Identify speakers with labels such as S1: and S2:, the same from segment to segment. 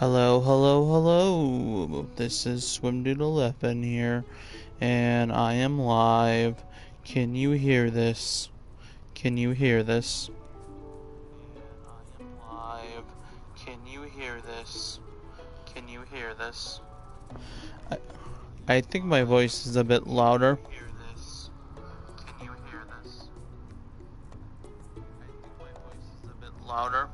S1: Hello, hello, hello. This is Swimdude11 here, and I am live. Can you hear this? Can you hear this? I am live. Can you hear this? Can you hear this? I, I think my voice is a bit louder. Can you hear this? Can you hear this? I think my voice is a bit louder.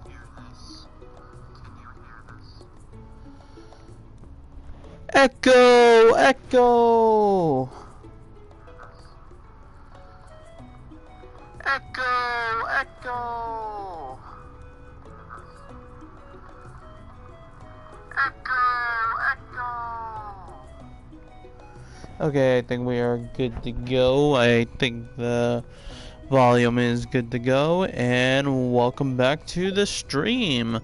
S1: Echo! Echo! Echo! Echo! Echo! Echo! Okay, I think we are good to go. I think the volume is good to go, and welcome back to the stream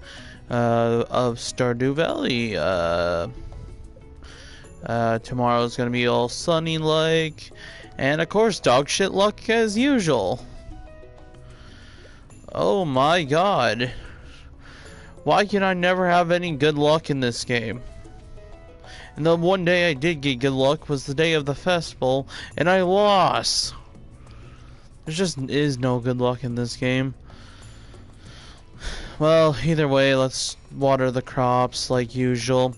S1: of Stardew Valley. Tomorrow's gonna be all sunny like, and of course dog shit luck as usual. Oh my god. Why can I never have any good luck in this game? And the one day I did get good luck was the day of the festival, and I lost. There just is no good luck in this game. Well, either way, let's water the crops like usual.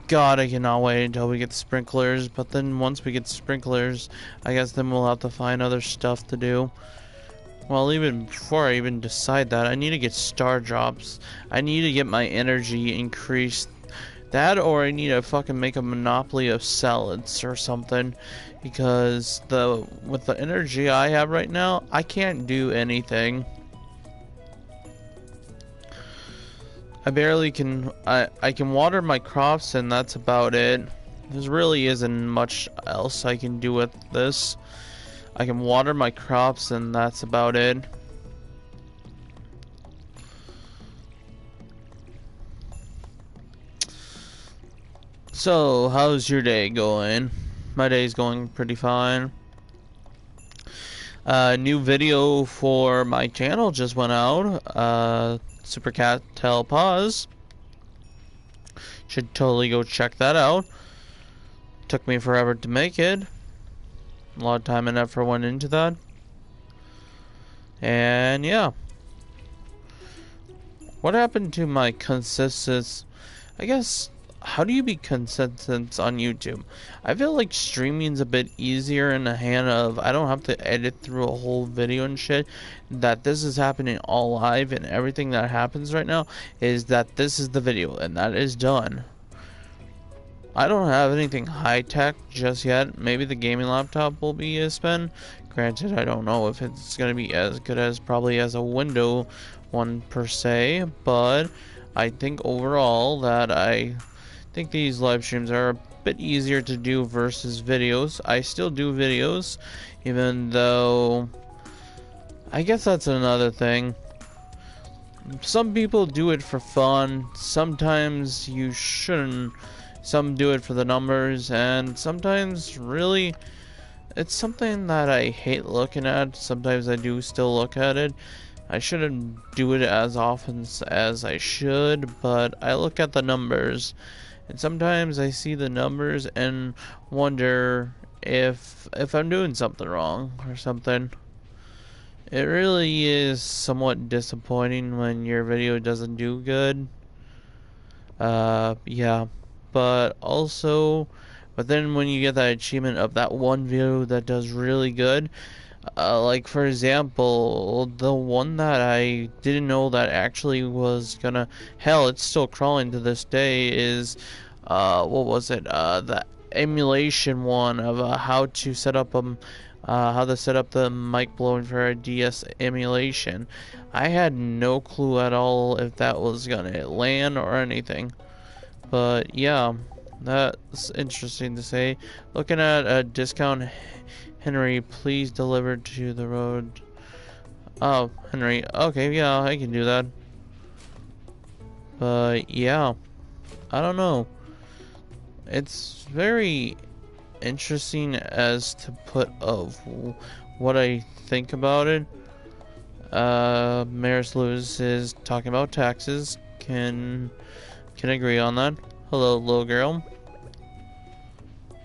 S1: God, I cannot wait until we get sprinklers, but then once we get sprinklers, I guess then we'll have to find other stuff to do. Well, even before I even decide that, I need to get star drops. I need to get my energy increased. That, or I need to fucking make a monopoly of salads or something, because with the energy I have right now, I can't do anything. I barely can. I can water my crops, and that's about it. There really isn't much else I can do with this. I can water my crops, and that's about it. So, how's your day going? My day's going pretty fine. New video for my channel just went out. Super Cat Tell Pause. Should totally go check that out. Took me forever to make it. A lot of time and effort went into that. And yeah. What happened to my consistency? I guess, how do you be consistent on YouTube? I feel like streaming's a bit easier in the hand of I don't have to edit through a whole video and shit. That this is happening all live, and everything that happens right now is that this is the video and that is done. I don't have anything high tech just yet. Maybe the gaming laptop will be a spin. Granted, I don't know if it's gonna be as good as probably as a window one per se, but I think overall that I think these live streams are a bit easier to do versus videos. I still do videos, even though I guess that's another thing. Some people do it for fun. Sometimes you shouldn't. Some do it for the numbers, and sometimes really it's something that I hate looking at. Sometimes I do still look at it. I shouldn't do it as often as I should, but I look at the numbers. And sometimes I see the numbers and wonder if I'm doing something wrong or something. It really is somewhat disappointing when your video doesn't do good. Yeah. But then when you get that achievement of that one video that does really good, like for example, the one that I didn't know that actually was gonna, hell, it's still crawling to this day, is, what was it, the emulation one of how to set up the mic blowing for a DS emulation. I had no clue at all if that was gonna land or anything. But yeah, that's interesting to say. Looking at a discount, Henry, please deliver to the road. Oh, Henry, okay, yeah, I can do that. But yeah, I don't know. It's very interesting as to put of what I think about it. Maris Lewis is talking about taxes. Can Can agree on that. Hello, little girl. I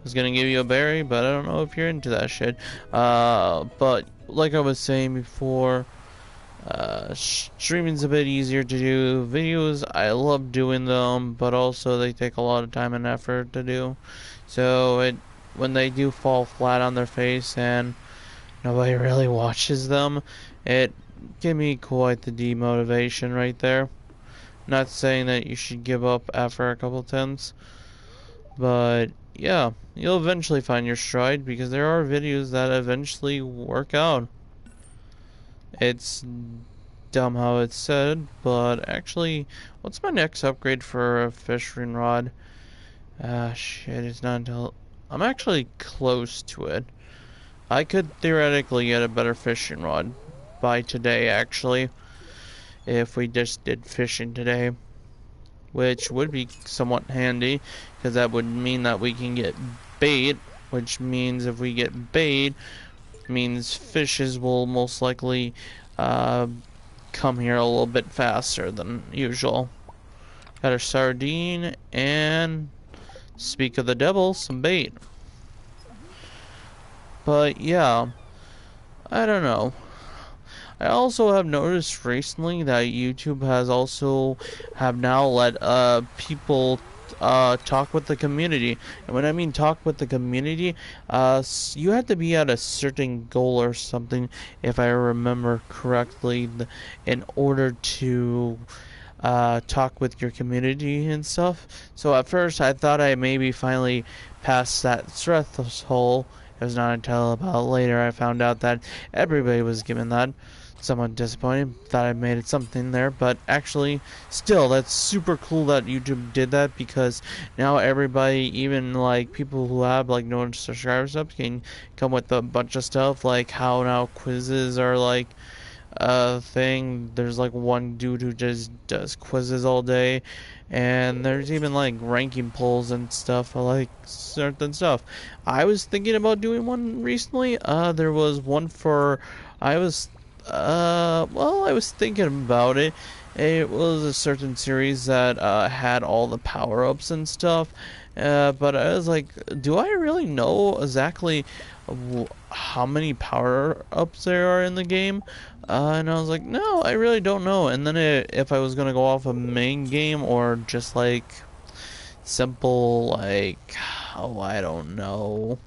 S1: was gonna give you a berry, but I don't know if you're into that shit. But like I was saying before, streaming's a bit easier to do. Videos, I love doing them, but also they take a lot of time and effort to do. So when they do fall flat on their face and nobody really watches them, it give me quite the demotivation right there. Not saying that you should give up after a couple attempts, but yeah, you'll eventually find your stride because there are videos that eventually work out. It's dumb how it's said, but actually, what's my next upgrade for a fishing rod? Ah, shit, it's not until... I'm actually close to it. I could theoretically get a better fishing rod by today, actually, if we just did fishing today, which would be somewhat handy, because that would mean that we can get bait, which means if we get bait, means fishes will most likely come here a little bit faster than usual. Got a sardine, and speak of the devil, some bait. But yeah, I don't know. I also have noticed recently that YouTube has also have now let people talk with the community. And when I mean talk with the community, you have to be at a certain goal or something, if I remember correctly, in order to talk with your community and stuff. So at first I thought I maybe finally passed that threshold. It was not until about later I found out that everybody was given that. Somewhat disappointed. Thought I made it something there, but actually, still, that's super cool that YouTube did that, because now everybody, even like people who have like no subscribers up, can come with a bunch of stuff, like how now quizzes are like a thing. There's like one dude who just does quizzes all day, and there's even like ranking polls and stuff for like certain stuff. I was thinking about doing one recently. There was one for I was thinking about it. It was a certain series that had all the power-ups and stuff, but I was like, do I really know exactly how many power-ups there are in the game? And I was like, no, I really don't know. And then if I was gonna go off a main game or just like simple, like, oh, I don't know,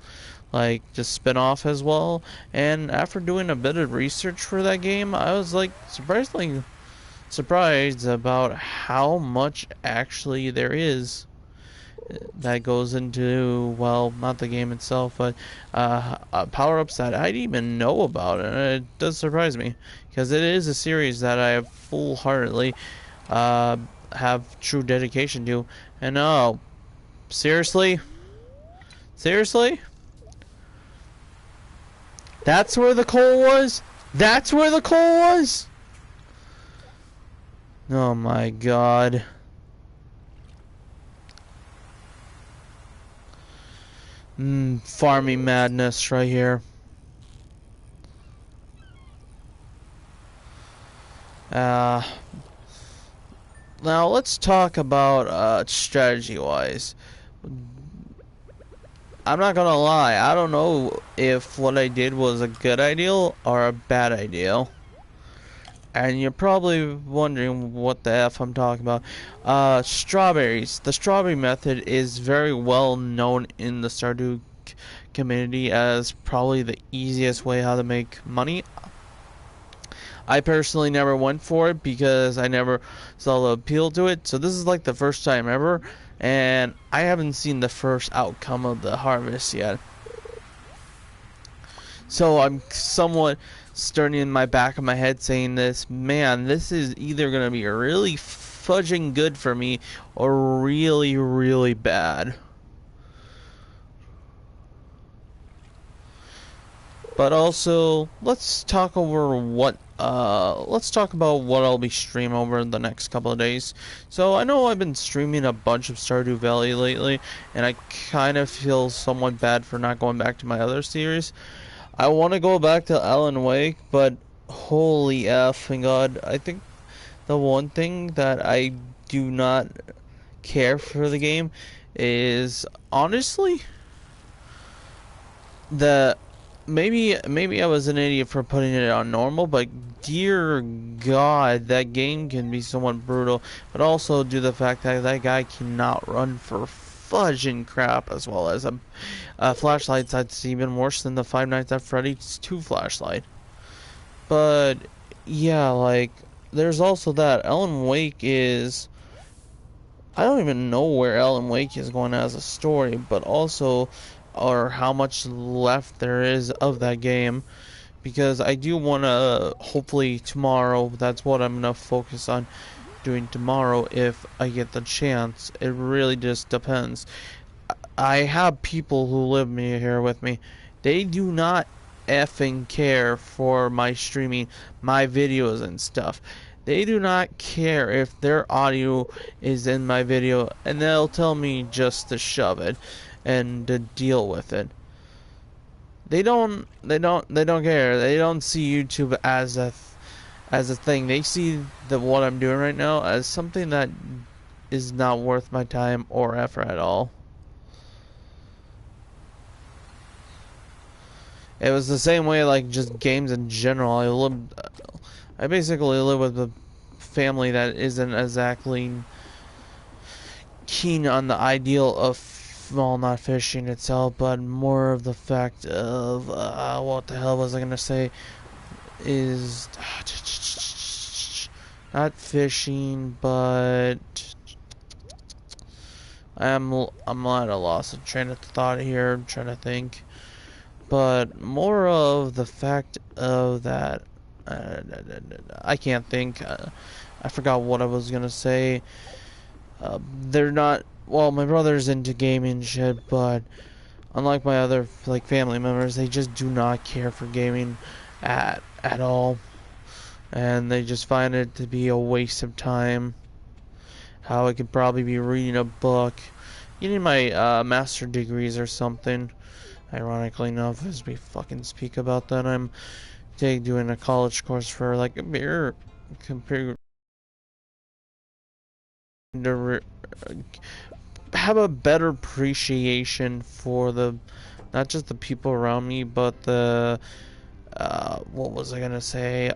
S1: like just spin off as well. And after doing a bit of research for that game, I was like surprisingly surprised about how much actually there is that goes into, well, not the game itself, but power-ups that I didn't even know about. And it does surprise me, because it is a series that I have full-heartedly have true dedication to. And oh, seriously? Seriously? That's where the coal was? That's where the coal was? Oh my god. Farming madness right here. Now let's talk about strategy-wise. I'm not gonna lie, I don't know if what I did was a good idea or a bad idea. And you're probably wondering what the F I'm talking about. Strawberries. The strawberry method is very well known in the Stardew community as probably the easiest way how to make money. I personally never went for it because I never saw the appeal to it. So this is like the first time ever, and I haven't seen the first outcome of the harvest yet. So I'm somewhat starting in my back of my head saying this, man, this is either going to be really fudging good for me or really, really bad. But also, let's talk about what I'll be streaming over the next couple of days. So I know I've been streaming a bunch of Stardew Valley lately, and I kind of feel somewhat bad for not going back to my other series. I want to go back to Alan Wake, but holy effing god, I think the one thing that I do not care for the game is honestly the maybe I was an idiot for putting it on normal, but dear God, that game can be somewhat brutal. But also due to the fact that that guy cannot run for fudging crap, as well as a flashlight that's even worse than the Five Nights at Freddy's 2 flashlight. But yeah, like there's also that Alan Wake is. I don't even know where Alan Wake is going as a story, but also, or how much left there is of that game, because I do want to, hopefully tomorrow, that's what I'm going to focus on doing tomorrow if I get the chance. It really just depends. I have people who live here with me. They do not effing care for my streaming, my videos and stuff. They do not care if their audio is in my video, and they'll tell me just to shove it and to deal with it. They don't care. They don't see YouTube as a thing. They see that what I'm doing right now as something that is not worth my time or effort at all. It was the same way, like, just games in general. I basically live with a family that isn't exactly keen on the ideal of, well, not fishing itself, but more of the fact of, what the hell was I gonna say, is, not fishing, but, I'm at a loss of train of thought here, I'm trying to think. But more of the fact of that I can't think. I forgot what I was gonna say. They're not. Well, my brother's into gaming and shit, but unlike my other like family members, they just do not care for gaming at all, and they just find it to be a waste of time. How I could probably be reading a book, getting my master degrees or something. Ironically enough, as we fucking speak about that, I'm doing a college course for like a beer compared to have a better appreciation for the not just the people around me, but the what was I gonna say?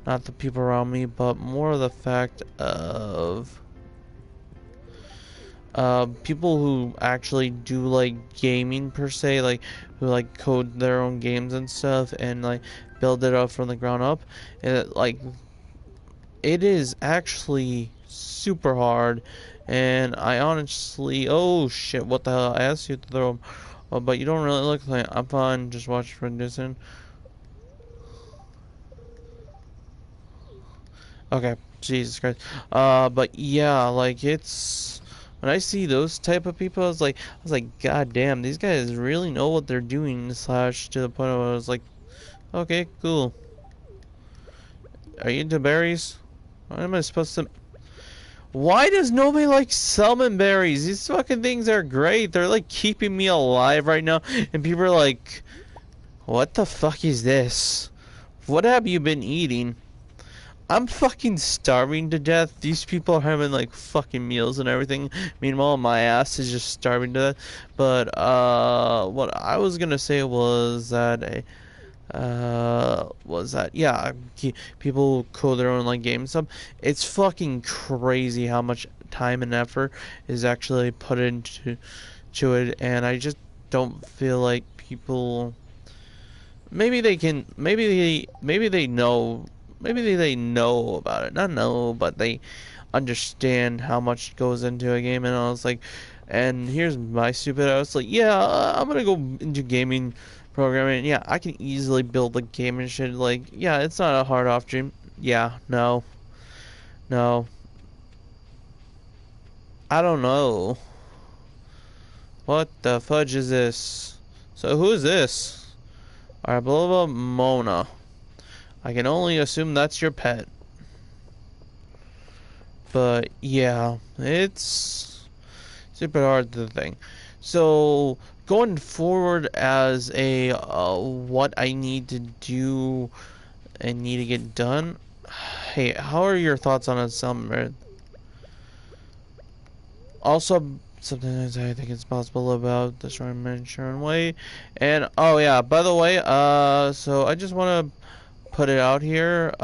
S1: Not the people around me, but more of the fact of people who actually do like gaming per se, like who like code their own games and stuff and like build it up from the ground up, and it is actually super hard. And I honestly, oh shit, what the hell? I asked you to throw them, oh, but you don't really look like. I'm fine, just watch from distance. Okay, Jesus Christ. But yeah, like it's when I see those type of people, I was like, God damn, these guys really know what they're doing. Slash to the point where I was like, okay, cool. Are you into berries? What am I supposed to? Why does nobody like summon berries? These fucking things are great. They're like keeping me alive right now, and people are like, what the fuck is this? What have you been eating? I'm fucking starving to death. These people are having like fucking meals and everything. Meanwhile, my ass is just starving to death. But what I was gonna say was that yeah, people code their own like game stuff. It's fucking crazy how much time and effort is actually put into it, and I just don't feel like people. Maybe they know about it. Not know, but they understand how much goes into a game. And I was like, and here's my stupid. I was like, yeah, I'm gonna go into gaming programming. Yeah, I can easily build a game and shit. Like, yeah, it's not a hard off dream. Yeah, no, no, I don't know. What the fudge is this? So who is this? Alright, blah blah Mona. I can only assume that's your pet. But yeah, it's super hard to think. So going forward as what I need to do and need to get done, hey, how are your thoughts on a summer? Also, something that I think it's possible about destroying Manchurian Way. And, oh yeah, by the way, so I just want to put it out here.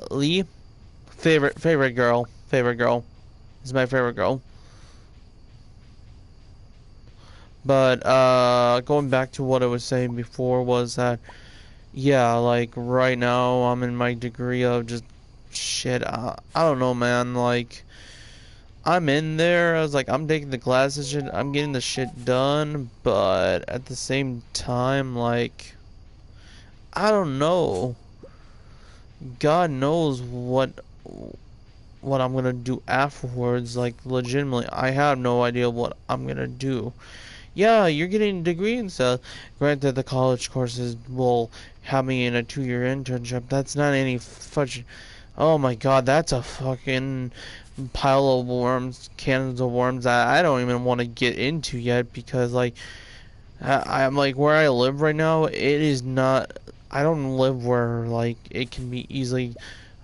S1: Lee, favorite girl is my favorite girl. But, going back to what I was saying before was that, yeah, like, right now I'm in my degree of just shit. I don't know, man, like, I'm in there. I was like, I'm taking the classes, shit. I'm getting the shit done, but at the same time, like, I don't know. God knows what I'm gonna do afterwards. Like, legitimately, I have no idea what I'm gonna do. Yeah, you're getting a degree and stuff. Granted, the college courses will have me in a 2-year internship. That's not any fudge. Oh my god, that's a fucking pile of worms, cannons of worms that I don't even want to get into yet because, like, I'm like, where I live right now, it is not. I don't live where, like, it can be easily.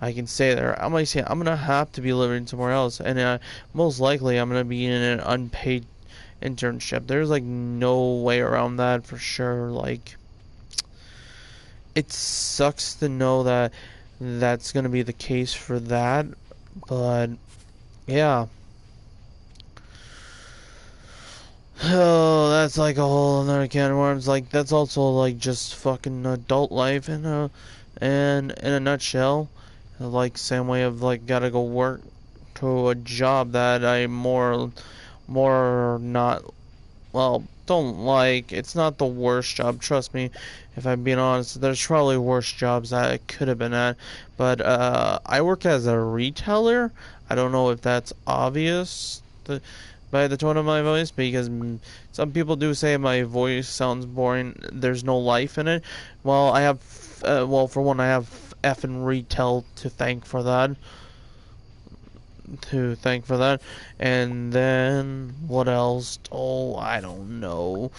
S1: I can stay there. I'm like saying I'm gonna have to be living somewhere else, and most likely I'm gonna be in an unpaid internship. There's like no way around that for sure. Like, it sucks to know that that's gonna be the case for that, but yeah. Oh, that's like a whole another can of worms. Like, that's also like just fucking adult life and in a nutshell. Like, same way of like gotta go work to a job that I more not, well, don't like. It's not the worst job, trust me. If I'm being honest, there's probably worse jobs that I could have been at. But I work as a retailer. I don't know if that's obvious by the tone of my voice, because some people do say my voice sounds boring. There's no life in it. Well, I have, well, for one, I have effing retail to thank for that. And then what else? Oh, I don't know.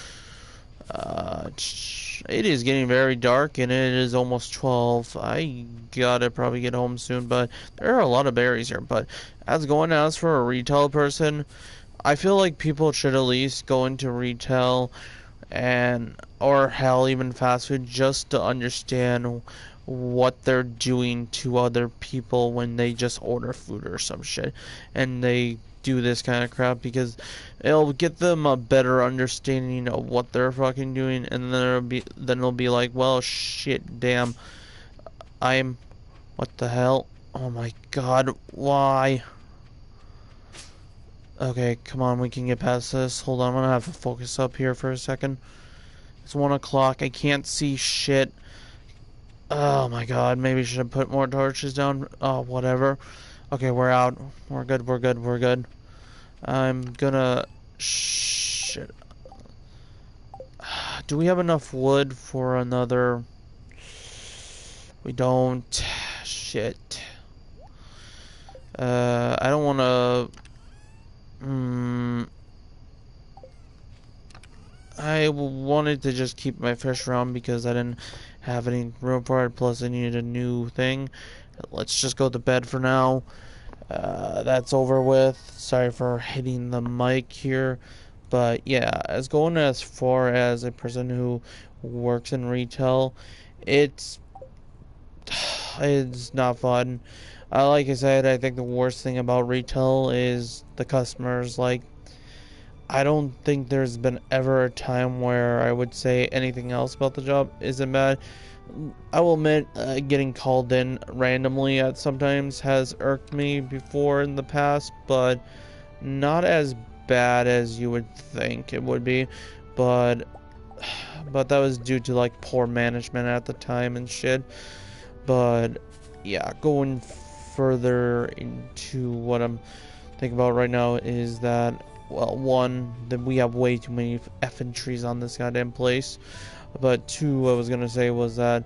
S1: It is getting very dark and it is almost 12. I gotta probably get home soon, but there are a lot of berries here. But as for a retail person, I feel like people should at least go into retail and or hell even fast food just to understand what they're doing to other people when they just order food or some shit and they do this kind of crap, because it'll get them a better understanding of what they're fucking doing, and then it'll be like, well, shit, damn, I'm what the hell, oh my god, why? Okay, come on, we can get past this. Hold on, I'm gonna have to focus up here for a second. It's 1 o'clock. I can't see shit. Oh my god, maybe I should have put more torches down. Oh, whatever. Okay, we're out. We're good, we're good, we're good. I'm gonna... Shit. Do we have enough wood for another... We don't. Shit. I don't wanna... I wanted to just keep my fish around because I didn't have any room for it, plus I needed a new thing. Let's just go to bed for now. That's over with. Sorry for hitting the mic here. But yeah, going as far as a person who works in retail, it's it's not fun. Like I said, I think the worst thing about retail is the customers. Like, I don't think there's been ever a time where I would say anything else about the job isn't bad. I will admit, getting called in randomly at sometimes has irked me before in the past, but not as bad as you would think it would be. But that was due to like poor management at the time and shit. But yeah, going further into what I'm thinking about right now is that, well, one, that we have way too many effing trees on this goddamn place. But two, what I was gonna say was that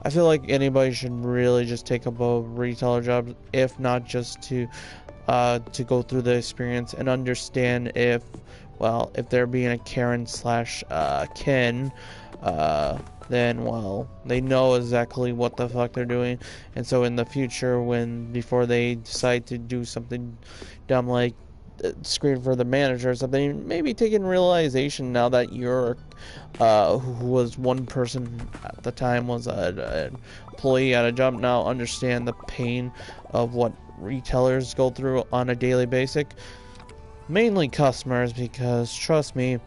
S1: I feel like anybody should really just take up a retailer job, if not just to go through the experience and understand if, well, if they're being a Karen slash Ken, then well, they know exactly what the fuck they're doing. And so in the future, before they decide to do something dumb like screen for the manager or something, maybe taking realization now that you're who was one person at the time was an employee at a job, now understand the pain of what retailers go through on a daily basis, mainly customers, because trust me,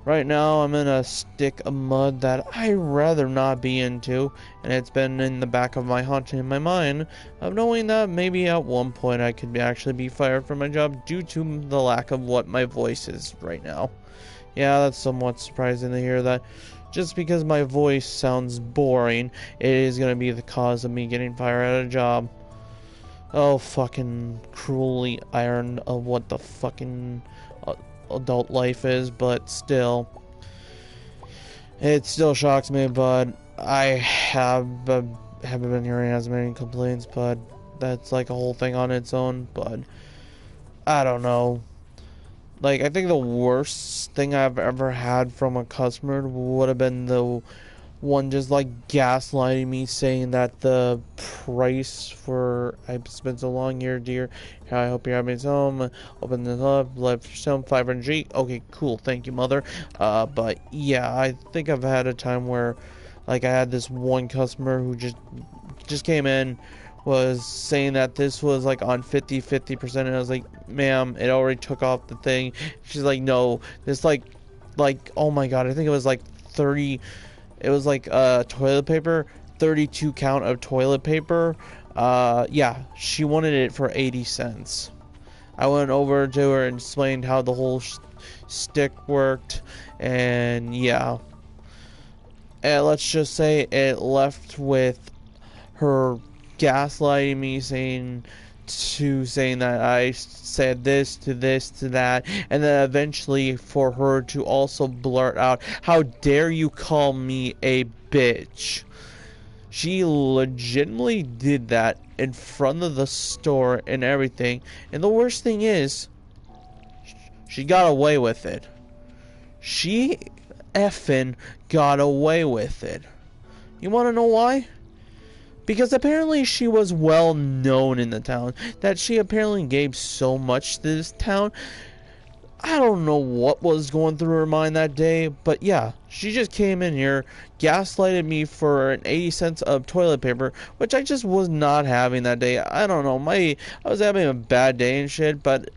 S1: right now I'm in a stick of mud that I'd rather not be into, and it's been in the back of my haunting in my mind of knowing that maybe at one point I could actually be fired from my job due to the lack of what my voice is right now. Yeah, that's somewhat surprising to hear that. Just because my voice sounds boring, it is going to be the cause of me getting fired at a job. Oh, fucking cruelly iron of what the fucking adult life is, but still. It still shocks me, but I haven't been hearing as many complaints, but that's like a whole thing on its own, but I don't know. Like, I think the worst thing I've ever had from a customer would have been the one just like gaslighting me, saying that the price for I've spent so long here, dear. I hope you're having some. Open this up, left some 500G. Okay, cool. Thank you, mother. But yeah, I think I've had a time where, like, I had this one customer who just came in, was saying that this was like on 50%, and I was like, ma'am, it already took off the thing. She's like, no, this like oh my god, I think it was like 30. It was like toilet paper, 32 count of toilet paper. Yeah, she wanted it for 80 cents. I went over to her and explained how the whole stick worked, and yeah. And let's just say it left with her gaslighting me, saying that I said this to that, and then eventually for her to also blurt out, how dare you call me a bitch. She legitimately did that in front of the store and everything, and the worst thing is, she got away with it. She effing got away with it. You wanna know why? Because apparently she was well known in the town, that she apparently gave so much to this town. I don't know what was going through her mind that day, but yeah, she just came in here, gaslighted me for an 80 cents of toilet paper, which I just was not having that day. I don't know, I was having a bad day and shit, but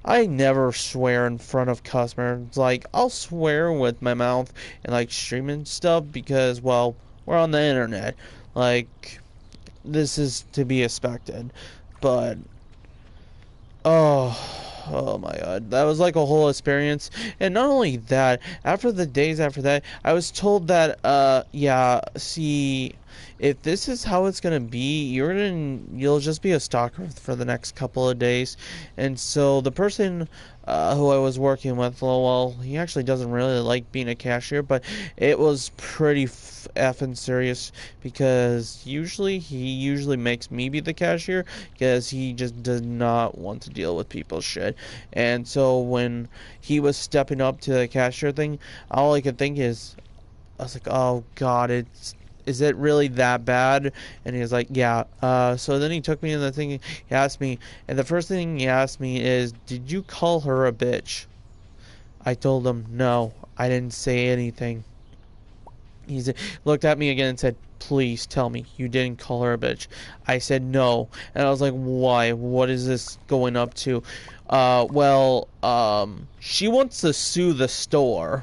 S1: I never swear in front of customers. Like, I'll swear with my mouth and like streaming stuff because, well, we're on the internet. Like, this is to be expected, but oh my god, that was like a whole experience. And not only that, after the days after that, I was told that yeah, see, if this is how it's gonna be, you'll just be a stalker for the next couple of days. And so the person who I was working with, well, he actually doesn't really like being a cashier, but it was pretty effing serious, because he usually makes me be the cashier because he just does not want to deal with people's shit. And so when he was stepping up to the cashier thing, all I could think is, I was like, oh god, is it really that bad? And he was like, yeah. So then he took me in the thing, he asked me, and the first thing he asked me is, did you call her a bitch? I told him, no, I didn't say anything. He looked at me again and said, please tell me you didn't call her a bitch. I said no. And I was like, why? What is this going up to? Well, she wants to sue the store.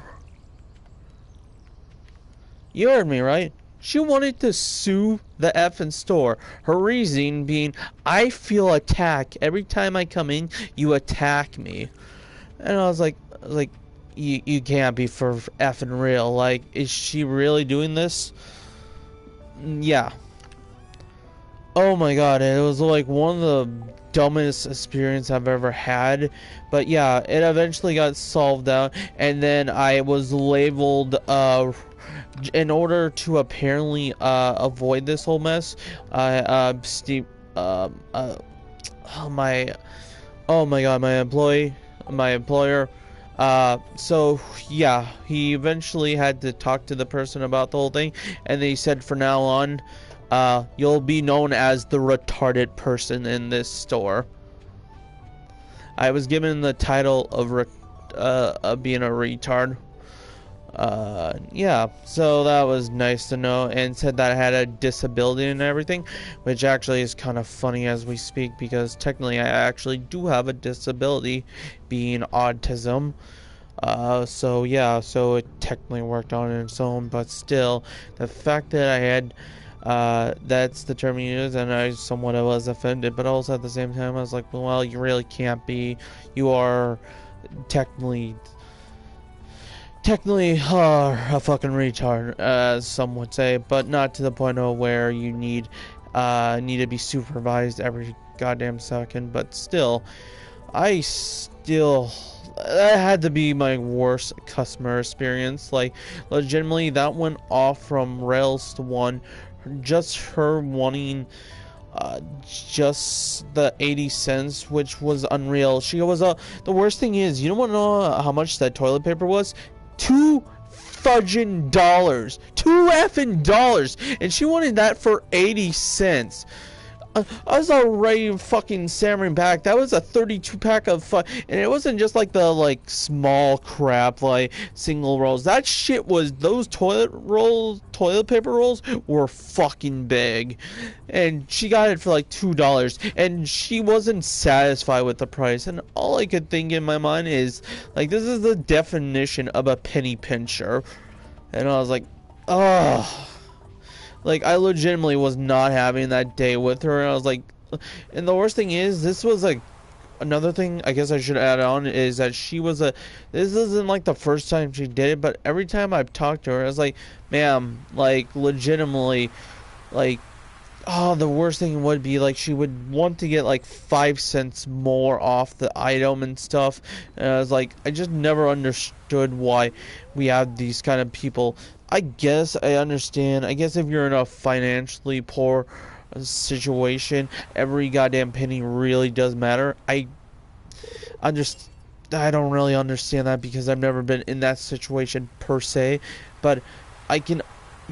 S1: You heard me, right? She wanted to sue the effing store. Her reason being, I feel attacked. Every time I come in, you attack me. And I was like, you can't be for effing real. Like, is she really doing this? Yeah. Oh my god, it was like one of the dumbest experience I've ever had. But yeah, it eventually got solved out, and then I was labeled, in order to apparently avoid this whole mess, Steve, oh my god, my employer So yeah, he eventually had to talk to the person about the whole thing, and they said from now on, you'll be known as the retarded person in this store. I was given the title of being a retard. Yeah, so that was nice to know, and said that I had a disability and everything, which actually is kind of funny as we speak, because technically I actually do have a disability, being autism. So yeah, so it technically worked on its own, but still, the fact that I had, that's the term you use, and I somewhat was offended, but also at the same time, I was like, well, you really can't be, you are technically a fucking retard, as some would say, but not to the point of where you need to be supervised every goddamn second. But still, that had to be my worst customer experience. Like, legitimately, that went off from rails to one. Just her wanting just the 80 cents, which was unreal. She was the worst thing is, you don't want to know how much that toilet paper was? $2 effing dollars, and she wanted that for 80 cents. I was already fucking stammering back. That was a 32 pack of and it wasn't just like the small crap like single rolls. That shit was, those toilet paper rolls were fucking big, and she got it for like $2, and she wasn't satisfied with the price. And all I could think in my mind is like, this is the definition of a penny pincher, and I was like, oh. Like, I legitimately was not having that day with her, and I was like, and the worst thing is, this was like, another thing I guess I should add on is that this isn't like the first time she did it, but every time I've talked to her, I was like, ma'am, like, legitimately, like, oh, the worst thing would be, like, she would want to get, like, 5 cents more off the item and stuff, and I was like, I just never understood why we have these kind of people. I guess I understand. I guess if you're in a financially poor situation, every goddamn penny really does matter. I don't really understand that, because I've never been in that situation per se, but I can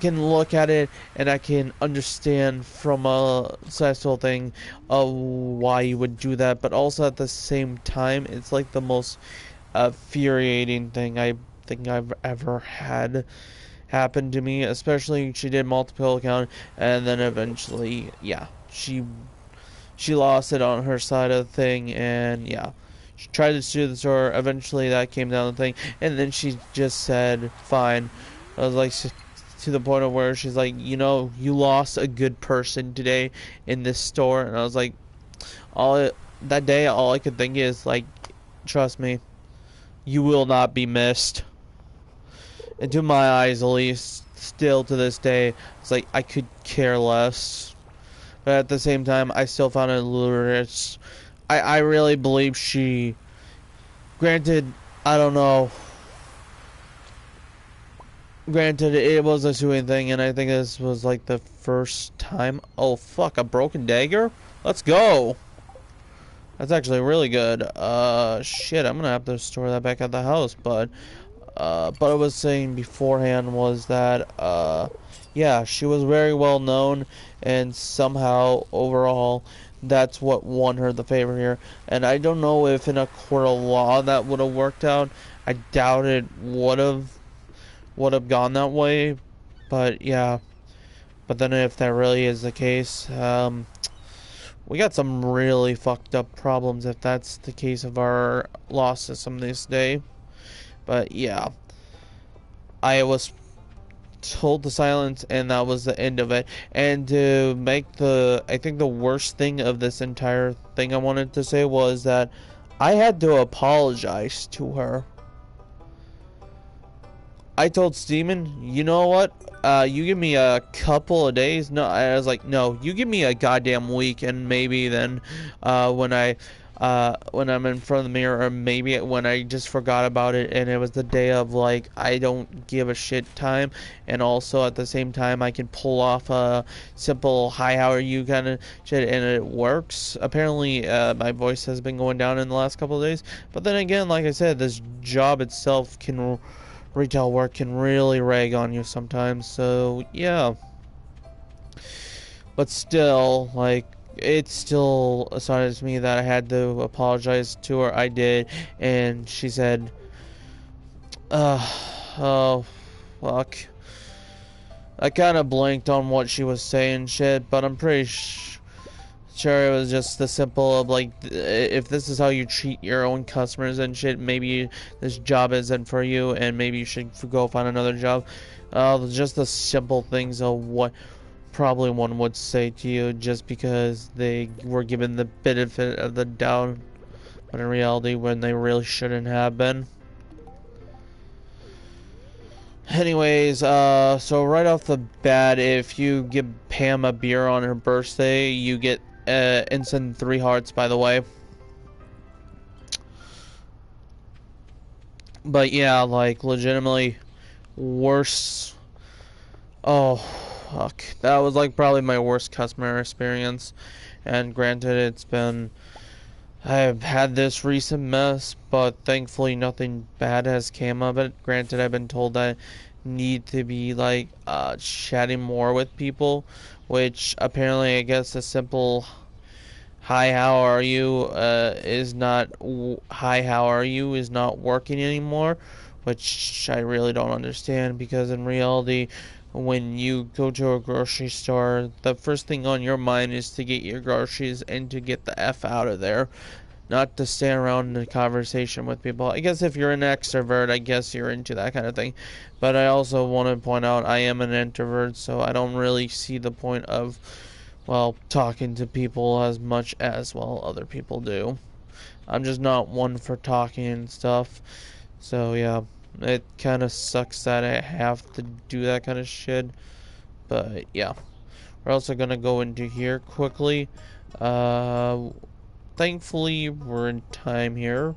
S1: look at it and I can understand from a societal thing of why you would do that, but also at the same time, it's like the most infuriating thing I think I've ever had happened to me. Especially, she did multiple account, and then eventually, yeah, she lost it on her side of the thing, and yeah, she tried to sue the store. Eventually that came down the thing, and then she just said fine. I was like, to the point of where she's like, you know, you lost a good person today in this store. And I was like, that day all I could think is like, trust me, you will not be missed. And to my eyes, at least, still to this day, it's like, I could care less. But at the same time, I still found it ludicrous. I really believe she, granted, I don't know, granted, it was a suing thing, and I think this was like the first time. Oh fuck, a broken dagger? Let's go! That's actually really good. Shit, I'm gonna have to store that back at the house, but I was saying beforehand was that, yeah, she was very well known, and somehow, overall, that's what won her the favor here. And I don't know if in a court of law that would have worked out. I doubt it would have gone that way, but yeah. But then if that really is the case, we got some really fucked up problems if that's the case of our law system this day. But yeah, I was told to silence, and that was the end of it. And to make I think the worst thing of this entire thing I wanted to say was that I had to apologize to her. I told Steven, you know what? You give me a couple of days. No, I was like, no, you give me a goddamn week, and maybe then, when I when I'm in front of the mirror, or maybe when I just forgot about it and it was the day of like I don't give a shit time, and also at the same time I can pull off a simple "Hi, how are you?" kind of shit, and it works. Apparently, my voice has been going down in the last couple of days, but then again, like I said, this job itself can retail work can really rag on you sometimes. So yeah, but still, like, it still astonishes me that I had to apologize to her. I did, and she said, oh, fuck. I kind of blanked on what she was saying, shit, but I'm pretty sure it was just the simple of, like, if this is how you treat your own customers and shit, maybe this job isn't for you, and maybe you should go find another job. Just the simple things of what probably one would say to you just because they were given the benefit of the doubt, but in reality when they really shouldn't have been. Anyways, so right off the bat, if you give Pam a beer on her birthday, you get instant 3 hearts, by the way. But yeah, like, legitimately worse. Oh, fuck. That was, like, probably my worst customer experience. And granted, I've had this recent mess, but thankfully nothing bad has came of it. Granted, I've been told I need to be, like, chatting more with people, which apparently I guess a simple "Hi, how are you?" Is not "Hi, how are you?" is not working anymore, which I really don't understand, because in reality, when you go to a grocery store, the first thing on your mind is to get your groceries and to get the F out of there, not to stay around in a conversation with people. I guess if you're an extrovert, I guess you're into that kind of thing. But I also want to point out I am an introvert, so I don't really see the point of, well, talking to people as much as, well, other people do. I'm just not one for talking and stuff. So yeah, it kind of sucks that I have to do that kind of shit. But yeah, we're also gonna go into here quickly. Uh, Thankfully, we're in time here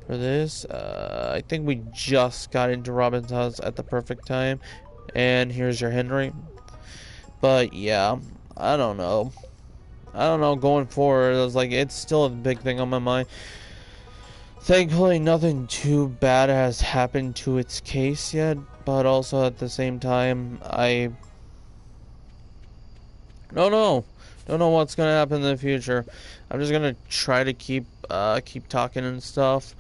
S1: for this. I think we just got into Robin's house at the perfect time. And here's your Henry. But yeah, I don't know. I don't know, going forward, I was like, it's still a big thing on my mind. Thankfully, nothing too bad has happened to its case yet, but also at the same time, I don't know what's gonna happen in the future. I'm just gonna try to keep talking and stuff.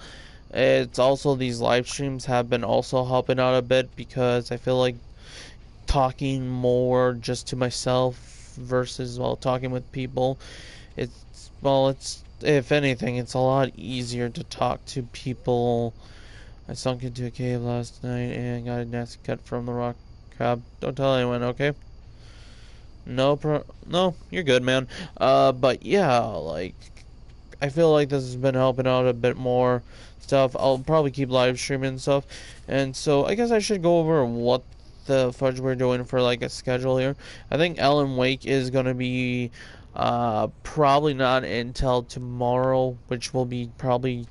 S1: It's also, these live streams have been also helping out a bit, because I feel like talking more just to myself versus, well, talking with people, it's if anything, it's a lot easier to talk to people. I sunk into a cave last night and got a nasty cut from the rock crab. Don't tell anyone, okay? No, you're good, man. But yeah, like, I feel like this has been helping out a bit more stuff. I'll probably keep live streaming and stuff. And so I guess I should go over what the fudge we're doing for, like, a schedule here. I think Alan Wake is gonna be probably not until tomorrow, which will be probably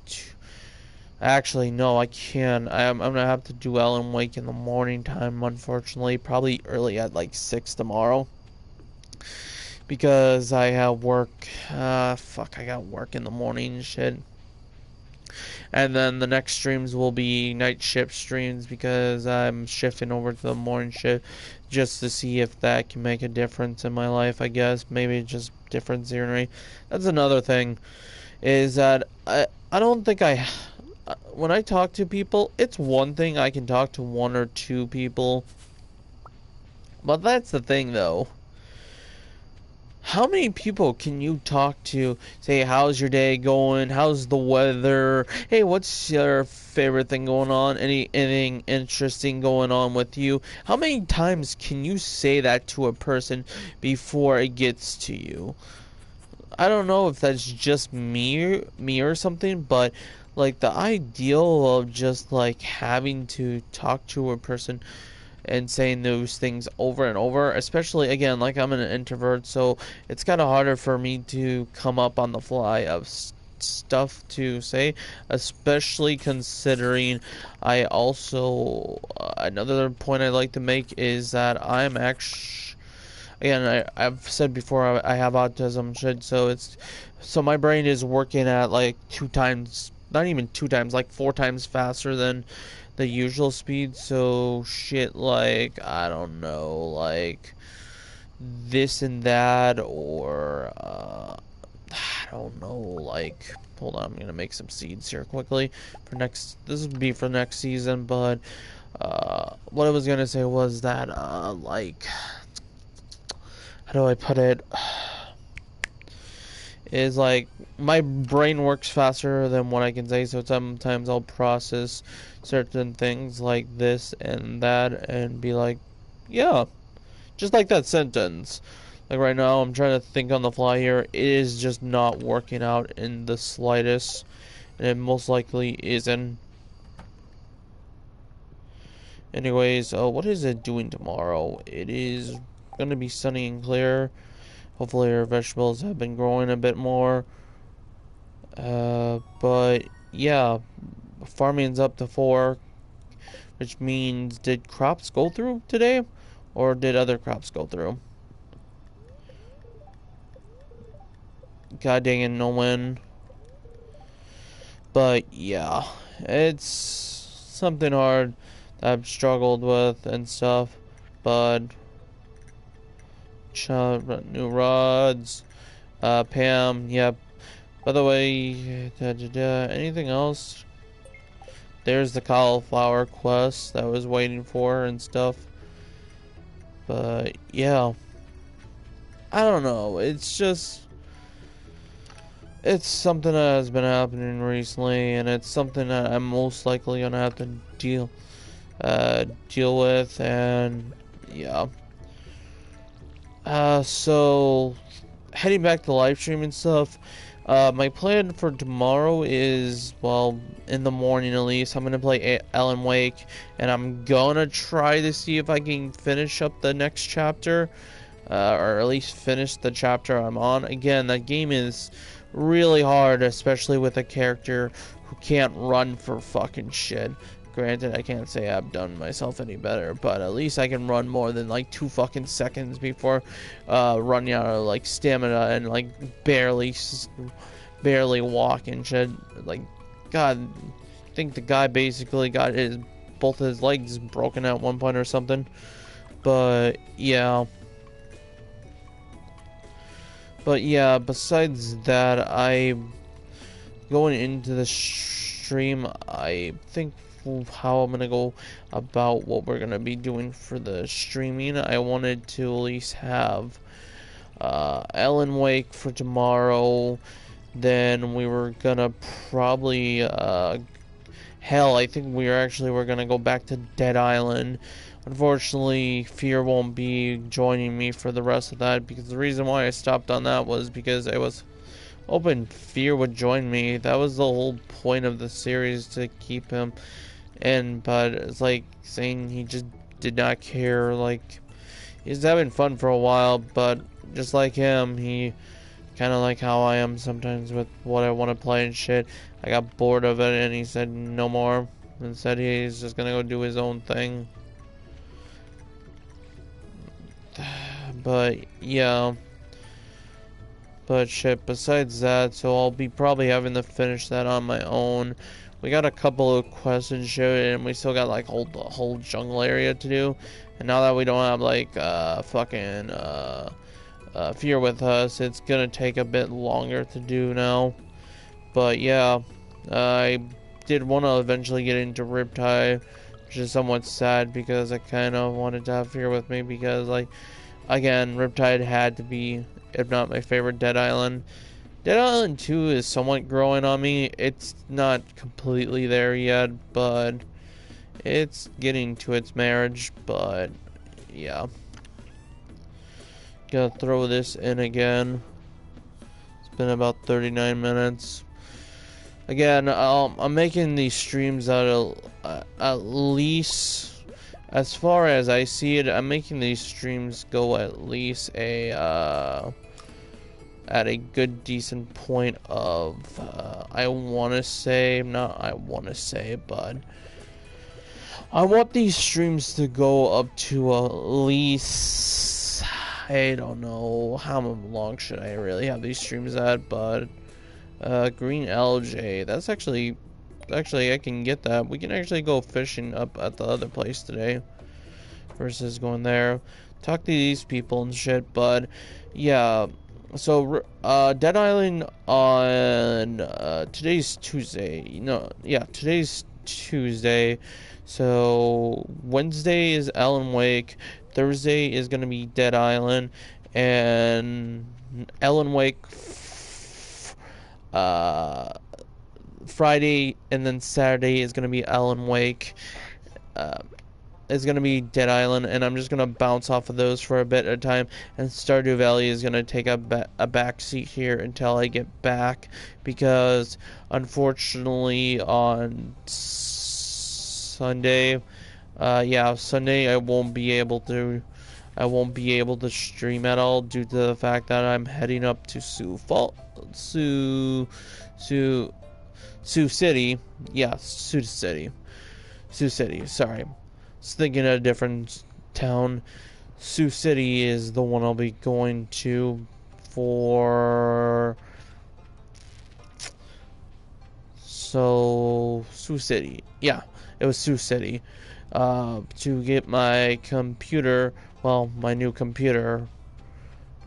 S1: actually, no, I can't. I'm gonna have to do Alan Wake in the morning time, unfortunately. Probably early at like 6 tomorrow, because I have work. Fuck, I got work in the morning and shit. And then the next streams will be night shift streams, because I'm shifting over to the morning shift just to see if that can make a difference in my life, I guess. Maybe just different scenery. That's another thing, is that I don't think when I talk to people, it's one thing I can talk to 1 or 2 people. But that's the thing, though. How many people can you talk to? Say, how's your day going? How's the weather? Hey, what's your favorite thing going on? Anything interesting going on with you? How many times can you say that to a person before it gets to you? I don't know if that's just me or something, but like, the ideal of just like having to talk to a person and saying those things over and over, especially, again, like, I'm an introvert, so it's kind of harder for me to come up on the fly of stuff to say, especially considering I also another point I'd like to make is that I'm actually, again, I've said before I have autism shit, so my brain is working at like 2 times, not even 2 times, like 4 times faster than the usual speed. So shit, like I don't know, like this and that, or I don't know, like hold on, I'm gonna make some seeds here quickly for next. This would be for next season, but what I was gonna say was that like how do I put it? Is like my brain works faster than what I can say, so sometimes I'll process certain things like this and that and be like, yeah, just like that sentence. Like right now, I'm trying to think on the fly here. It is just not working out in the slightest, and it most likely isn't. Anyways, what is it doing tomorrow? It is gonna be sunny and clear. Hopefully our vegetables have been growing a bit more. But yeah, farming's up to 4, which means did crops go through today? Or did other crops go through? God dang it, no win. But yeah, it's something hard that I've struggled with and stuff. But new rods. Pam, yep. By the way, anything else? There's the cauliflower quest that I was waiting for and stuff. But yeah, I don't know. It's just, it's something that has been happening recently, and it's something that I'm most likely gonna have to deal with, and yeah. So heading back to live streaming stuff. My plan for tomorrow is, well, in the morning at least, I'm gonna play Alan Wake, and I'm gonna try to see if I can finish up the next chapter, or at least finish the chapter I'm on. Again, that game is really hard, especially with a character who can't run for fucking shit. Granted, I can't say I've done myself any better, but at least I can run more than like 2 fucking seconds before running out of like stamina and like barely walk and shit. Like, God, I think the guy basically got both his legs broken at one point or something. But yeah. Besides that, I'm going into the stream. I think how I'm gonna go about what we're gonna be doing for the streaming. I wanted to at least have Alan Wake for tomorrow. Then we were gonna probably hell, I think we're gonna go back to Dead Island. Unfortunately, Fear won't be joining me for the rest of that, because the reason why I stopped on that was because I was hoping Fear would join me. That was the whole point of the series, to keep him in, but it's like saying he just did not care. Like, he's having fun for a while, but just like him, he kind of like how I am sometimes with what I want to play and shit. I got bored of it, and he said no more, and said he's just gonna go do his own thing. But yeah, but shit, besides that, so I'll be probably having to finish that on my own. We got a couple of quests and shit, and we still got like the whole jungle area to do. And now that we don't have like fucking Fear with us, it's gonna take a bit longer to do now. But yeah, I did want to eventually get into Riptide, which is somewhat sad because I kind of wanted to have Fear with me, because like, again, Riptide had to be, if not my favorite, Dead Island. Dead Island 2 is somewhat growing on me. It's not completely there yet, but it's getting to its marriage. But yeah, gonna throw this in again. It's been about 39 minutes. Again, I'm making these streams at least, as far as I see it, I'm making these streams go at least at a good decent point of I want to say, not I want to say, but I want these streams to go up to at least, I don't know how long should I really have these streams at, but green LJ, that's actually I can get that. We can actually go fishing up at the other place today versus going there. Talk to these people and shit, but yeah. So Dead Island on today's Tuesday. Yeah, today's Tuesday. So Wednesday is Alan Wake. Thursday is gonna be Dead Island, and Alan Wake. Friday and then Saturday is gonna be Alan Wake. Uh, is going to be Dead Island, and I'm just going to bounce off of those for a bit at a time, and Stardew Valley is going to take a back seat here until I get back, because unfortunately on Sunday, Sunday I won't be able to stream at all due to the fact that I'm heading up to Sioux City. Yeah, Sioux City, sorry. Was thinking of a different town. Sioux City is the one I'll be going to for. So Sioux City, yeah, it was Sioux City, to get my computer. Well, my new computer.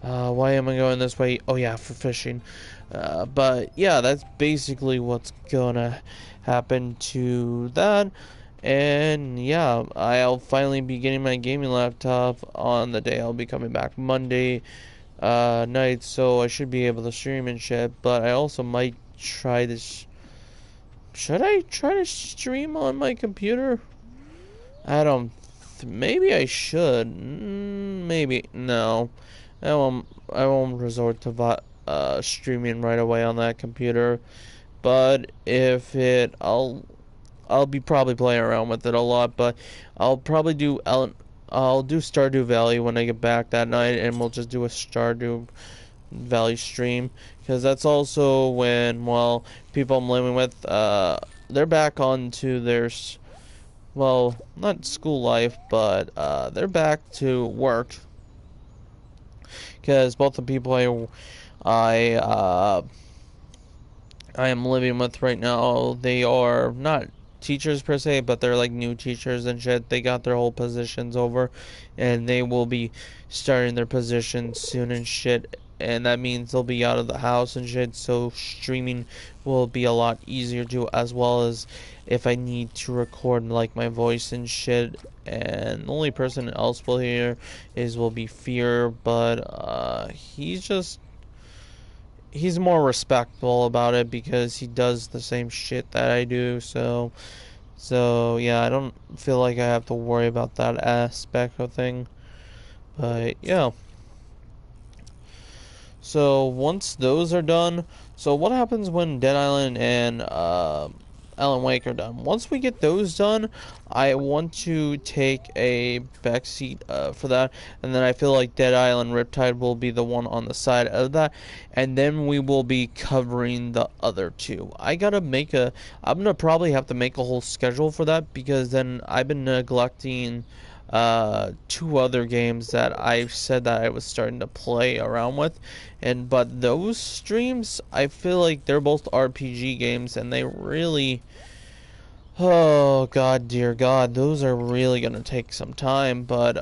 S1: Why am I going this way? Oh yeah, for fishing. But yeah, that's basically what's gonna happen to that. And yeah, I'll finally be getting my gaming laptop on the day I'll be coming back Monday night, so I should be able to stream and shit. But I also might try this. Should I try to stream on my computer? I don't. Maybe I should. Maybe no. I won't resort to streaming right away on that computer. But if it, I'll be probably playing around with it a lot, but I'll probably I'll do Stardew Valley when I get back that night, and we'll just do a Stardew Valley stream, because that's also when, well, people I'm living with, they're back onto their, well, not school life, but they're back to work, because both the people I am living with right now, they are not teachers per se, but they're like new teachers and shit. They got their whole positions over, and they will be starting their positions soon and shit. And that means they'll be out of the house and shit, so streaming will be a lot easier to, as well as if I need to record like my voice and shit. And the only person else will hear will be Fear, but he's more respectful about it because he does the same shit that I do, so yeah, I don't feel like I have to worry about that aspect of thing. But yeah. So once those are done, so what happens when Dead Island and Alan Wake are done? Once we get those done, I want to take a backseat for that, and then I feel like Dead Island Riptide will be the one on the side of that, and then we will be covering the other two. I'm gonna probably have to make a whole schedule for that, because then I've been neglecting two other games that I've said that I was starting to play around with, but those streams, I feel like they're both RPG games, and they really, oh god, dear god, those are really gonna take some time. But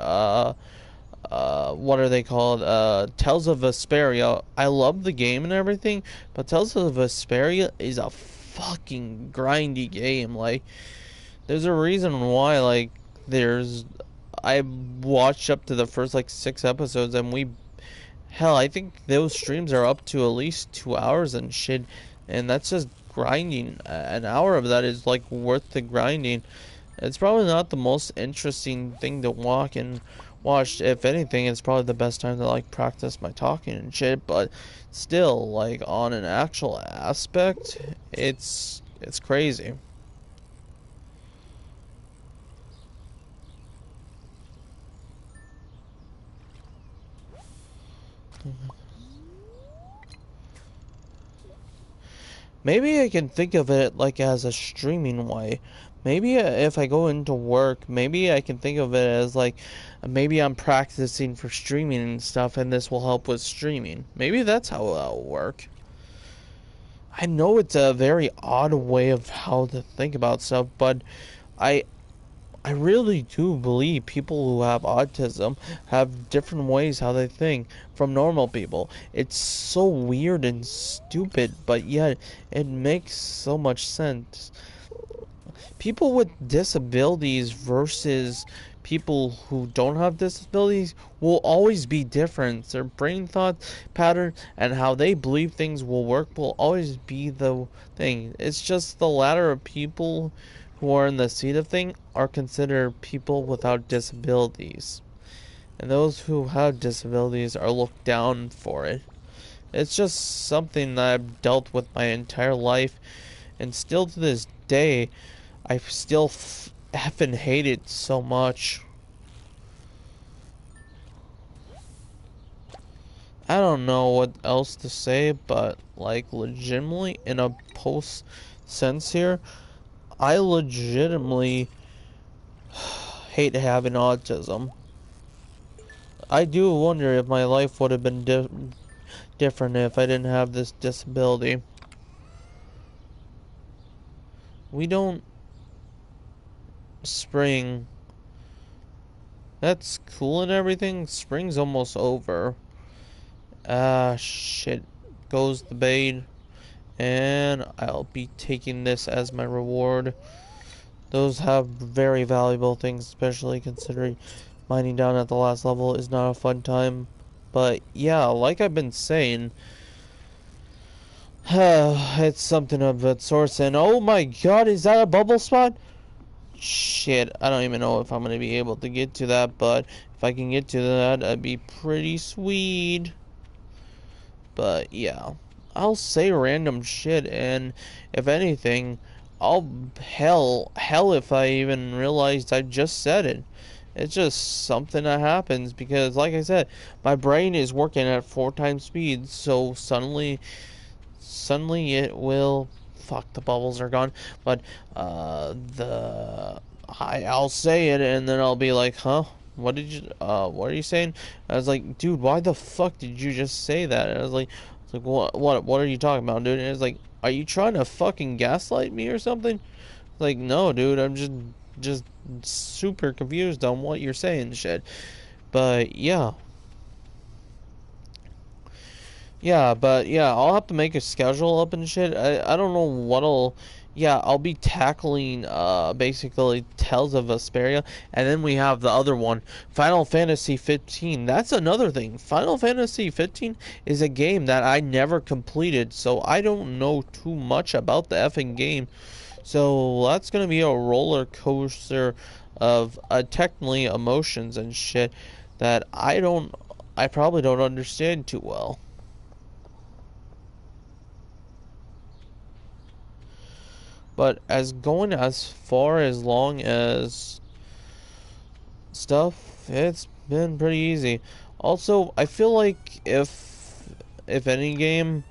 S1: what are they called? Tales of Vesperia. I love the game and everything, but Tales of Vesperia is a fucking grindy game. Like, there's a reason why, like, I watched up to the first like 6 episodes, and I think those streams are up to at least 2 hours and shit, and that's just grinding. An hour of that is like worth the grinding. It's probably not the most interesting thing to walk and watch. If anything, it's probably the best time to like practice my talking and shit, but still, like, on an actual aspect, it's crazy. Maybe I can think of it like as a streaming way. Maybe if I go into work, maybe I can think of it as like maybe I'm practicing for streaming and stuff, and this will help with streaming. Maybe that's how that'll work. I know it's a very odd way of how to think about stuff, but I I really do believe people who have autism have different ways how they think from normal people. It's so weird and stupid, but yet it makes so much sense. People with disabilities versus people who don't have disabilities will always be different. Their brain thought pattern and how they believe things will work will always be the thing. It's just the latter of people who are in the seat of thing are considered people without disabilities. And those who have disabilities are looked down for it. It's just something that I've dealt with my entire life, and still to this day I still effing hate it so much. I don't know what else to say, but like legitimately in a post sense here, I legitimately hate having autism. I do wonder if my life would have been different if I didn't have this disability. We don't spring. That's cool and everything. Spring's almost over. Ah, shit. Goes the bait. And I'll be taking this as my reward. Those have very valuable things, especially considering mining down at the last level is not a fun time. But yeah, like I've been saying, it's something of that source. And oh my god, is that a bubble spot? Shit, I don't even know if I'm going to be able to get to that, but if I can get to that, that'd be pretty sweet. But yeah, I'll say random shit, and if anything, I'll hell if I even realized I just said it. It's just something that happens because, like I said, my brain is working at 4 times speed, so suddenly it will. Fuck, the bubbles are gone. But I'll say it, and then I'll be like, huh? What are you saying? I was like, dude, why the fuck did you just say that? And I was like, what are you talking about, dude? And it's like, are you trying to fucking gaslight me or something? Like, no, dude, I'm just super confused on what you're saying, shit. But yeah, I'll have to make a schedule up and shit. I don't know what'll. Yeah, I'll be tackling basically Tales of Vesperia, and then we have the other one, Final Fantasy 15. That's another thing. Final Fantasy 15 is a game that I never completed, so I don't know too much about the effing game. So that's gonna be a roller coaster of technically emotions and shit that I probably don't understand too well. But as going as far as long as stuff, it's been pretty easy. Also, I feel like if any game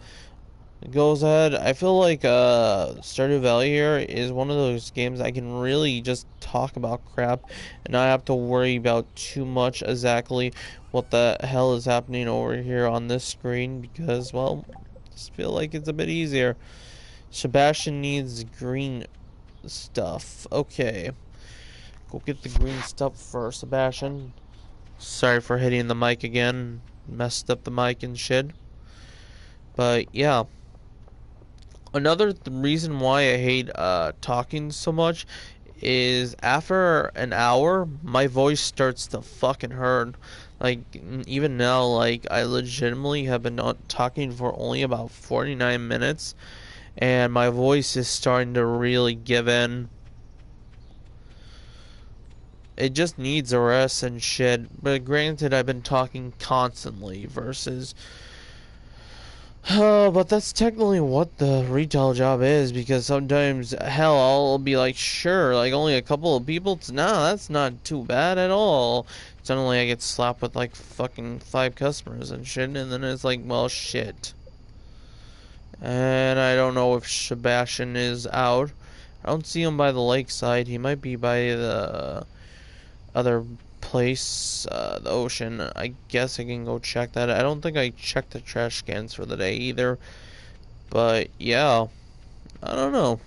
S1: goes ahead, I feel like Stardew Valley here is one of those games I can really just talk about crap and not have to worry about too much exactly what the hell is happening over here on this screen because, well, I just feel like it's a bit easier. Sebastian needs green stuff. Okay. Go get the green stuff for Sebastian. Sorry for hitting the mic again. Messed up the mic and shit. But yeah. Another reason why I hate talking so much is after an hour, my voice starts to fucking hurt. Like, even now, like, I legitimately have been not talking for only about 49 minutes, and my voice is starting to really give in. It just needs a rest and shit. But granted, I've been talking constantly versus. But that's technically what the retail job is because sometimes, hell, I'll be like, sure, like only a couple of people. Nah, that's not too bad at all. Suddenly I get slapped with like fucking 5 customers and shit, and then it's like, well, shit. And I don't know if Sebastian is out. I don't see him by the lakeside. He might be by the other place, the ocean. I guess I can go check that. I don't think I checked the trash cans for the day either. But yeah, I don't know.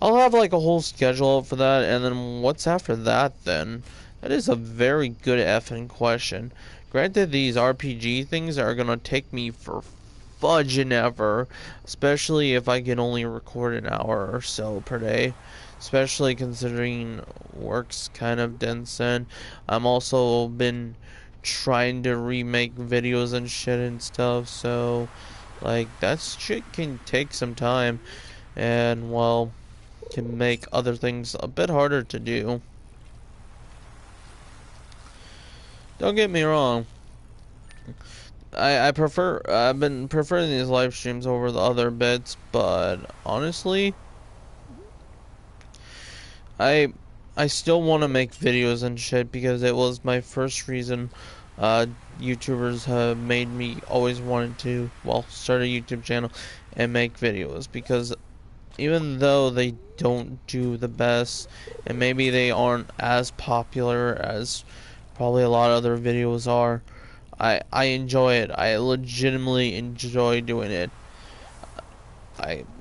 S1: I'll have like a whole schedule for that, and then what's after that then? That is a very good effing question. Granted, these RPG things are gonna take me for fudging ever, especially if I can only record an hour or so per day. Especially considering work's kind of dense, and I'm also been trying to remake videos and shit and stuff, so like that shit can take some time, and well, can make other things a bit harder to do. Don't get me wrong. I've been preferring these live streams over the other bits, but honestly, I I still want to make videos and shit because it was my first reason YouTubers have made me always wanted to, well, start a YouTube channel and make videos, because even though they don't do the best and maybe they aren't as popular as probably a lot of other videos are, I enjoy it. I legitimately enjoy doing it.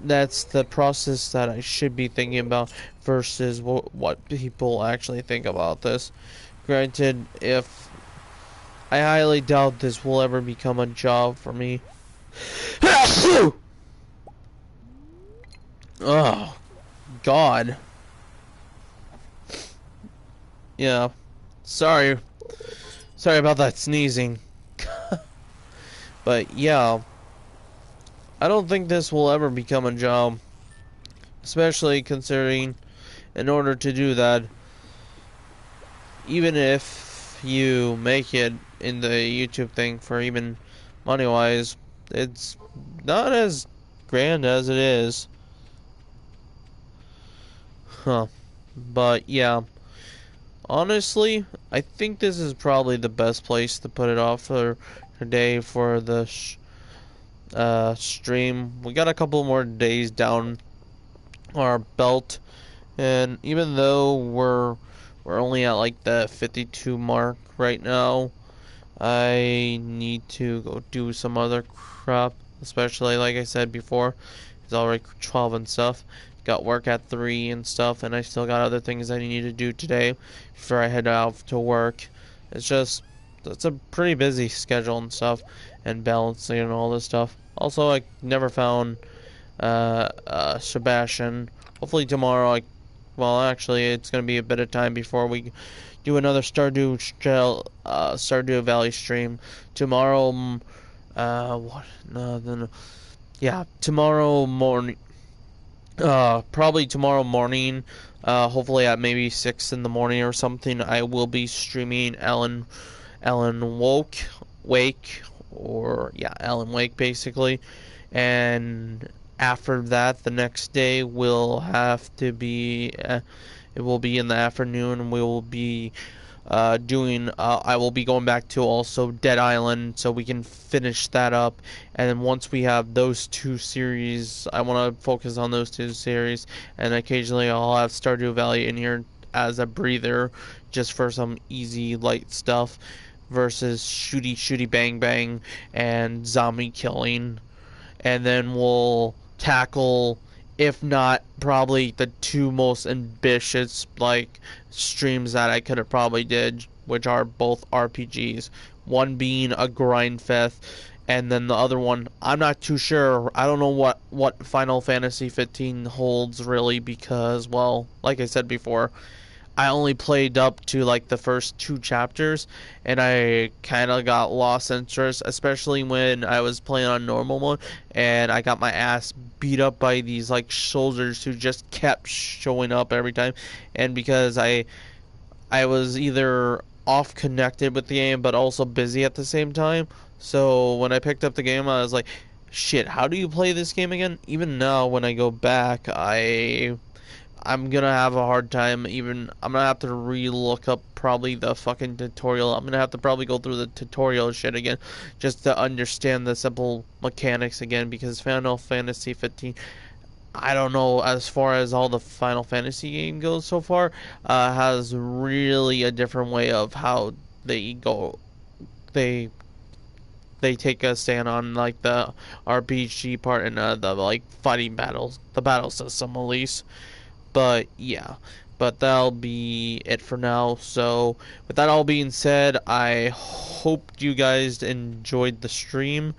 S1: That's the process that I should be thinking about versus what people actually think about this. Granted, if I highly doubt this will ever become a job for me. Oh, God. Yeah. Sorry. Sorry about that sneezing. But yeah, I don't think this will ever become a job. Especially considering, in order to do that, even if you make it in the YouTube thing for even money-wise, it's not as grand as it is. Huh. But yeah, honestly, I think this is probably the best place to put it off for today for the stream. We got a couple more days down our belt, and even though we're only at like the 52 mark right now, I need to go do some other crap, especially like I said before, it's already 12 and stuff. Got work at 3 and stuff, and I still got other things I need to do today before I head out to work. It's a pretty busy schedule and stuff, and balancing and all this stuff. Also, I never found Sebastian. Hopefully tomorrow well, actually, it's gonna be a bit of time before we do another Stardew Valley stream tomorrow. What? No. Yeah, tomorrow morning. Probably tomorrow morning. Hopefully at maybe 6 in the morning or something. I will be streaming Alan Wake, or yeah, Alan Wake basically, and after that, the next day will have to be. It will be in the afternoon. We will be I will be going back to also Dead Island so we can finish that up. And then once we have those two series, I want to focus on those two series. And occasionally I'll have Stardew Valley in here as a breather just for some easy, light stuff versus shooty bang bang and zombie killing. And then we'll tackle, if not probably the two most ambitious like streams that I could have probably did, which are both RPGs. One being a grind fest, and then the other one, I'm not too sure. I don't know what Final Fantasy 15 holds really, because, well, like I said before, I only played up to like the first 2 chapters, and I kind of got lost interest, especially when I was playing on normal mode, and I got my ass beat up by these like soldiers who just kept showing up every time, and because I was either off connected with the game but also busy at the same time, so when I picked up the game, I was like, shit, how do you play this game again? Even now, when I go back, I'm gonna have a hard time. I'm gonna have to re-look up probably the fucking tutorial. I'm gonna have to probably go through the tutorial shit again just to understand the simple mechanics again, because Final Fantasy 15, I don't know, as far as all the Final Fantasy game goes so far, has really a different way of how they go. They they take a stand on like the RPG part and the like fighting battles, the battle system at least. But yeah, but that'll be it for now. So with that all being said, I hope you guys enjoyed the stream,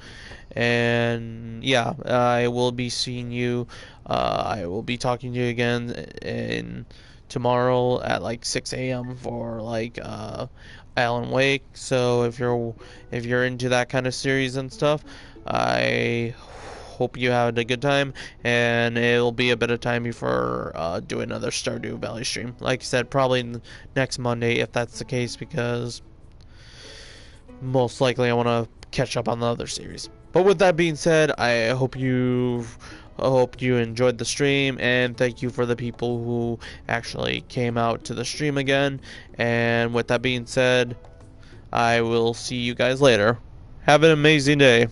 S1: and yeah, I will be seeing you. I will be talking to you again in tomorrow at like 6 a.m. for like Alan Wake. So if you're into that kind of series and stuff, I hope you had a good time, and it'll be a bit of time before doing another Stardew Valley stream. Like I said, probably next Monday if that's the case, because most likely I want to catch up on the other series. But with that being said, I hope you enjoyed the stream, and thank you for the people who actually came out to the stream again. And with that being said, I will see you guys later. Have an amazing day.